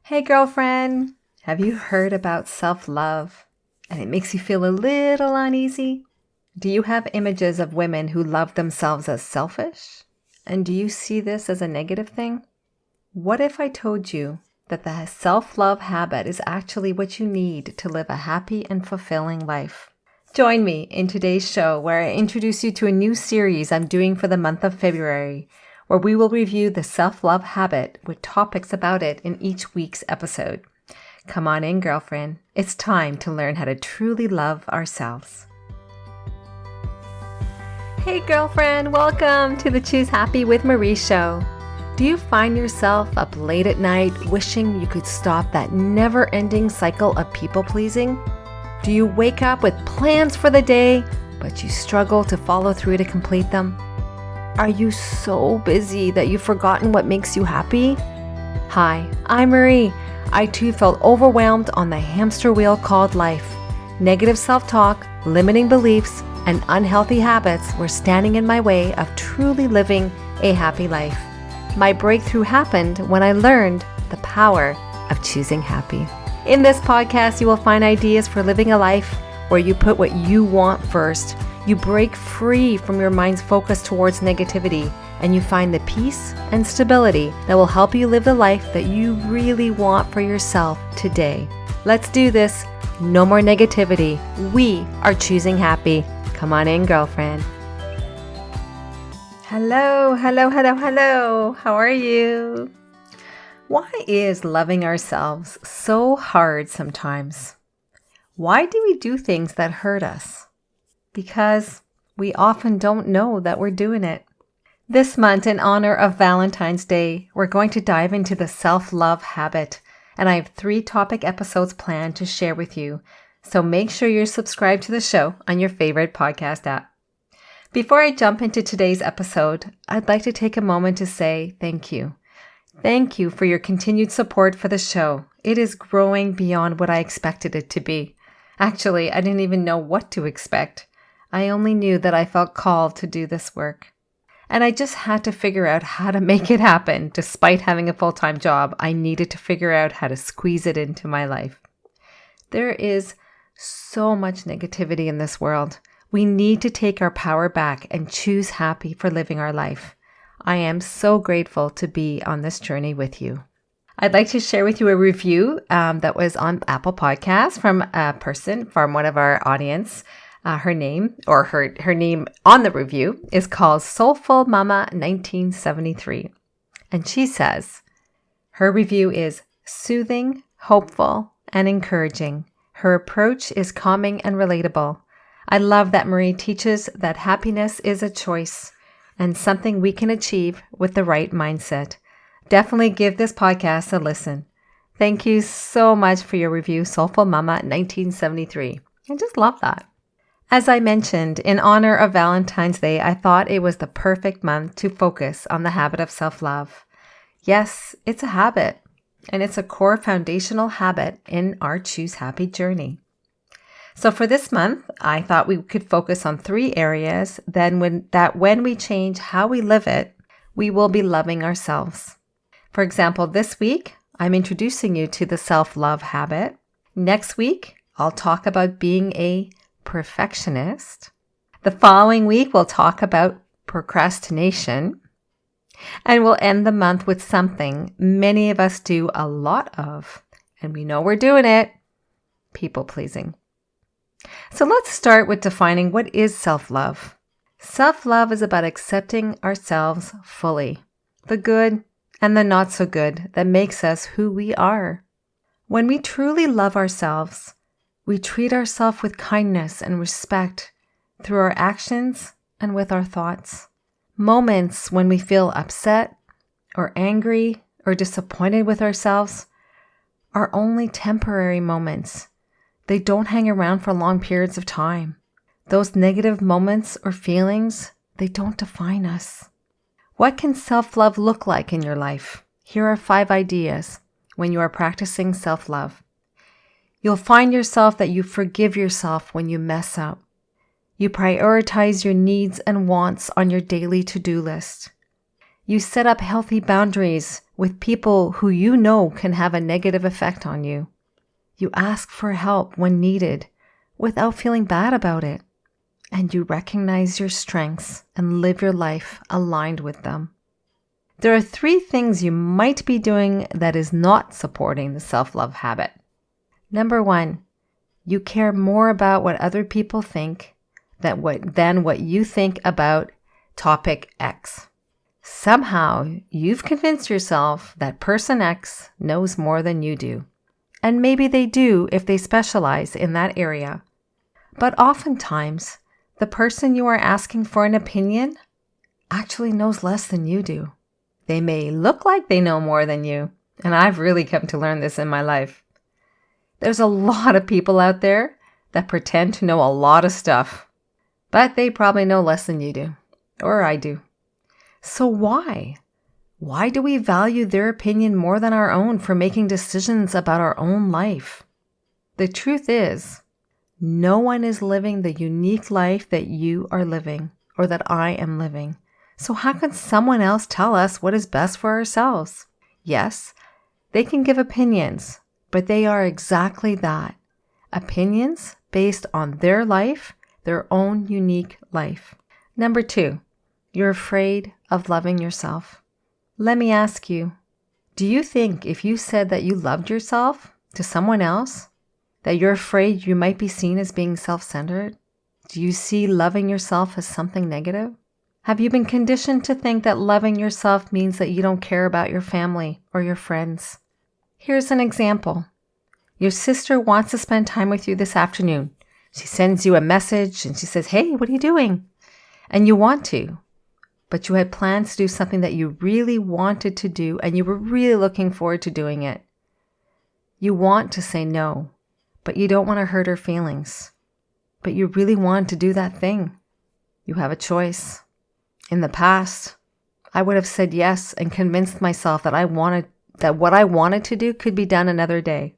Hey girlfriend, have you heard about self-love and it makes you feel a little uneasy? Do you have images of women who love themselves as selfish? And do you see this as a negative thing? What if I told you that the self-love habit is actually what you need to live a happy and fulfilling life? Join me in today's show where I introduce you to a new series I'm doing for the month of February, where we will review the self-love habit with topics about it in each week's episode. Come on in, girlfriend. It's time to learn how to truly love ourselves. Hey, girlfriend. Welcome to the Choose Happy with Marie show. Do you find yourself up late at night wishing you could stop that never-ending cycle of people-pleasing? Do you wake up with plans for the day, but you struggle to follow through to complete them? Are you so busy that you've forgotten what makes you happy? Hi, I'm Marie. I too felt overwhelmed on the hamster wheel called life. Negative self-talk, limiting beliefs, and unhealthy habits were standing in my way of truly living a happy life. My breakthrough happened when I learned the power of choosing happy. In this podcast, you will find ideas for living a life where you put what you want first. You break free from your mind's focus towards negativity, and you find the peace and stability that will help you live the life that you really want for yourself today. Let's do this. No more negativity. We are choosing happy. Come on in, girlfriend. Hello. How are you? Why is loving ourselves so hard sometimes? Why do we do things that hurt us? Because we often don't know that we're doing it. This month, in honor of Valentine's Day, we're going to dive into the self-love habit, and I have 3 topic episodes planned to share with you, so make sure you're subscribed to the show on your favorite podcast app. Before I jump into today's episode, I'd like to take a moment to say thank you. Thank you for your continued support for the show. It is growing beyond what I expected it to be. Actually, I didn't even know what to expect. I only knew that I felt called to do this work. And I just had to figure out how to make it happen. Despite having a full-time job, I needed to figure out how to squeeze it into my life. There is so much negativity in this world. We need to take our power back and choose happy for living our life. I am so grateful to be on this journey with you. I'd like to share with you a review that was on Apple Podcasts from a person from one of our audience. Her name on the review is called Soulful Mama 1973. And she says, her review is soothing, hopeful, and encouraging. Her approach is calming and relatable. I love that Marie teaches that happiness is a choice and something we can achieve with the right mindset. Definitely give this podcast a listen. Thank you so much for your review, Soulful Mama 1973. I just love that. As I mentioned, in honor of Valentine's Day, I thought it was the perfect month to focus on the habit of self-love. Yes, it's a habit, and it's a core foundational habit in our Choose Happy journey. So for this month, I thought we could focus on 3 areas that when we change how we live it, we will be loving ourselves. For example, this week, I'm introducing you to the self-love habit. Next week, I'll talk about being a perfectionist. The following week, we'll talk about procrastination. And we'll end the month with something many of us do a lot of, and we know we're doing it, people-pleasing. So let's start with defining what is self-love. Self-love is about accepting ourselves fully, the good and the not so good that makes us who we are. When we truly love ourselves, we treat ourselves with kindness and respect through our actions and with our thoughts. Moments when we feel upset or angry or disappointed with ourselves are only temporary moments. They don't hang around for long periods of time. Those negative moments or feelings, they don't define us. What can self-love look like in your life? Here are 5 ideas when you are practicing self-love. You'll find yourself that you forgive yourself when you mess up. You prioritize your needs and wants on your daily to-do list. You set up healthy boundaries with people who you know can have a negative effect on you. You ask for help when needed without feeling bad about it. And you recognize your strengths and live your life aligned with them. There are 3 things you might be doing that is not supporting the self-love habit. Number 1, you care more about what other people think than what you think about topic X. Somehow, you've convinced yourself that person X knows more than you do. And maybe they do if they specialize in that area. But oftentimes, the person you are asking for an opinion actually knows less than you do. They may look like they know more than you, and I've really come to learn this in my life. There's a lot of people out there that pretend to know a lot of stuff, but they probably know less than you do, or I do. So why? Why do we value their opinion more than our own for making decisions about our own life? The truth is, no one is living the unique life that you are living or that I am living. So how can someone else tell us what is best for ourselves? Yes, they can give opinions, but they are exactly that. Opinions based on their life, their own unique life. Number 2, you're afraid of loving yourself. Let me ask you, do you think if you said that you loved yourself to someone else, that you're afraid you might be seen as being self-centered? Do you see loving yourself as something negative? Have you been conditioned to think that loving yourself means that you don't care about your family or your friends? Here's an example. Your sister wants to spend time with you this afternoon. She sends you a message and she says, "Hey, what are you doing?" And you want to, but you had plans to do something that you really wanted to do and you were really looking forward to doing it. You want to say no, but you don't want to hurt her feelings. But you really want to do that thing. You have a choice. In the past, I would have said yes and convinced myself that what I wanted to do could be done another day,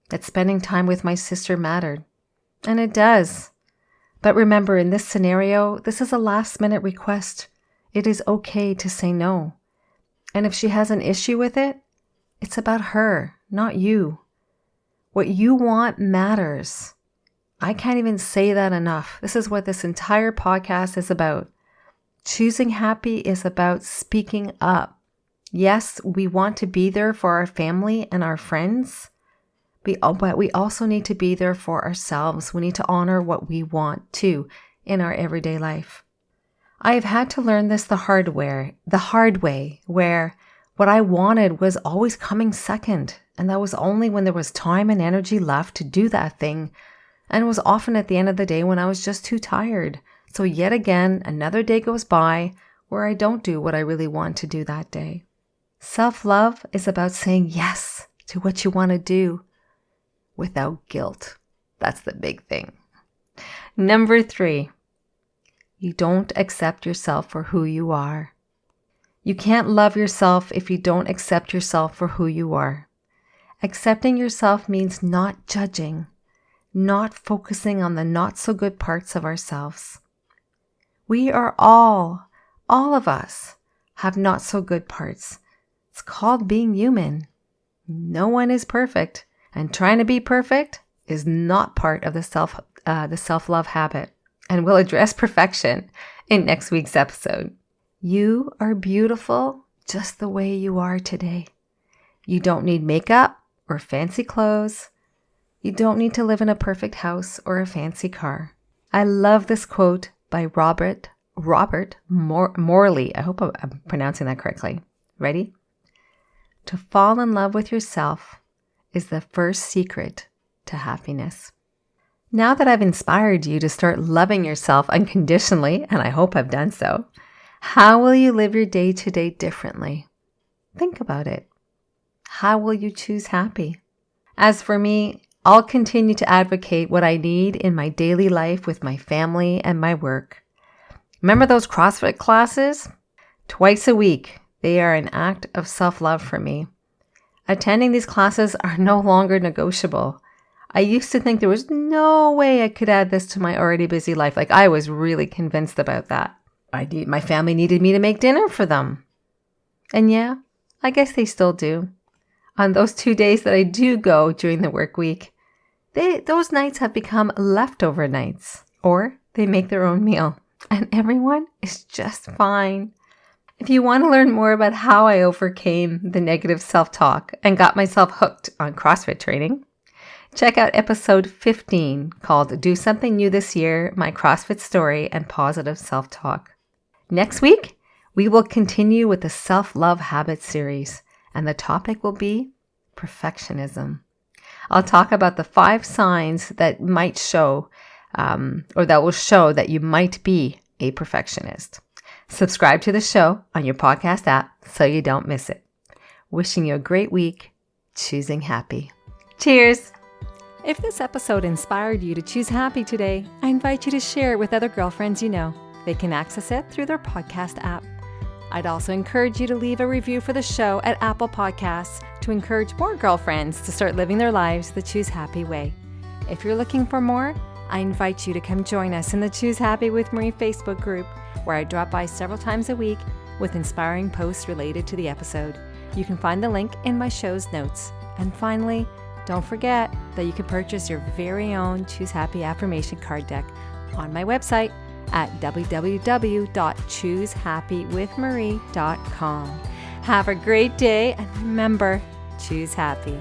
that spending time with my sister mattered. And it does. But remember, in this scenario, this is a last-minute request. It is okay to say no. And if she has an issue with it, it's about her, not you. What you want matters. I can't even say that enough. This is what this entire podcast is about. Choosing happy is about speaking up. Yes, we want to be there for our family and our friends, but we also need to be there for ourselves. We need to honor what we want too in our everyday life. I have had to learn this the hard way, where what I wanted was always coming second, and that was only when there was time and energy left to do that thing, and it was often at the end of the day when I was just too tired. So yet again, another day goes by where I don't do what I really want to do that day. Self-love is about saying yes to what you want to do without guilt. That's the big thing. Number 3, you don't accept yourself for who you are. You can't love yourself if you don't accept yourself for who you are. Accepting yourself means not judging, not focusing on the not so good parts of ourselves. We are all of us have not so good parts. It's called being human. No one is perfect, and trying to be perfect is not part of the self-love habit. And we'll address perfection in next week's episode. You are beautiful just the way you are today. You don't need makeup or fancy clothes. You don't need to live in a perfect house or a fancy car. I love this quote by Robert Morley. I hope I'm pronouncing that correctly. Ready? To fall in love with yourself is the first secret to happiness. Now that I've inspired you to start loving yourself unconditionally, and I hope I've done so, how will you live your day-to-day differently? Think about it. How will you choose happy? As for me, I'll continue to advocate what I need in my daily life with my family and my work. Remember those CrossFit classes? Twice a week, they are an act of self-love for me. Attending these classes are no longer negotiable. I used to think there was no way I could add this to my already busy life. Like I was really convinced about that. My family needed me to make dinner for them. And yeah, I guess they still do. On those 2 days that I do go during the work week, those nights have become leftover nights, or they make their own meal, and everyone is just fine. If you want to learn more about how I overcame the negative self-talk and got myself hooked on CrossFit training, check out episode 15 called Do Something New This Year, My CrossFit Story and Positive Self-Talk. Next week, we will continue with the Self-Love Habits series, and the topic will be perfectionism. I'll talk about the 5 signs that might show, or that will show that you might be a perfectionist. Subscribe to the show on your podcast app so you don't miss it. Wishing you a great week, choosing happy. Cheers! If this episode inspired you to choose happy today, I invite you to share it with other girlfriends you know. They can access it through their podcast app. I'd also encourage you to leave a review for the show at Apple Podcasts to encourage more girlfriends to start living their lives the Choose Happy way. If you're looking for more, I invite you to come join us in the Choose Happy with Marie Facebook group, where I drop by several times a week with inspiring posts related to the episode. You can find the link in my show's notes. And finally, don't forget that you can purchase your very own Choose Happy affirmation card deck on my website at www.choosehappywithmarie.com. Have a great day, and remember, choose happy.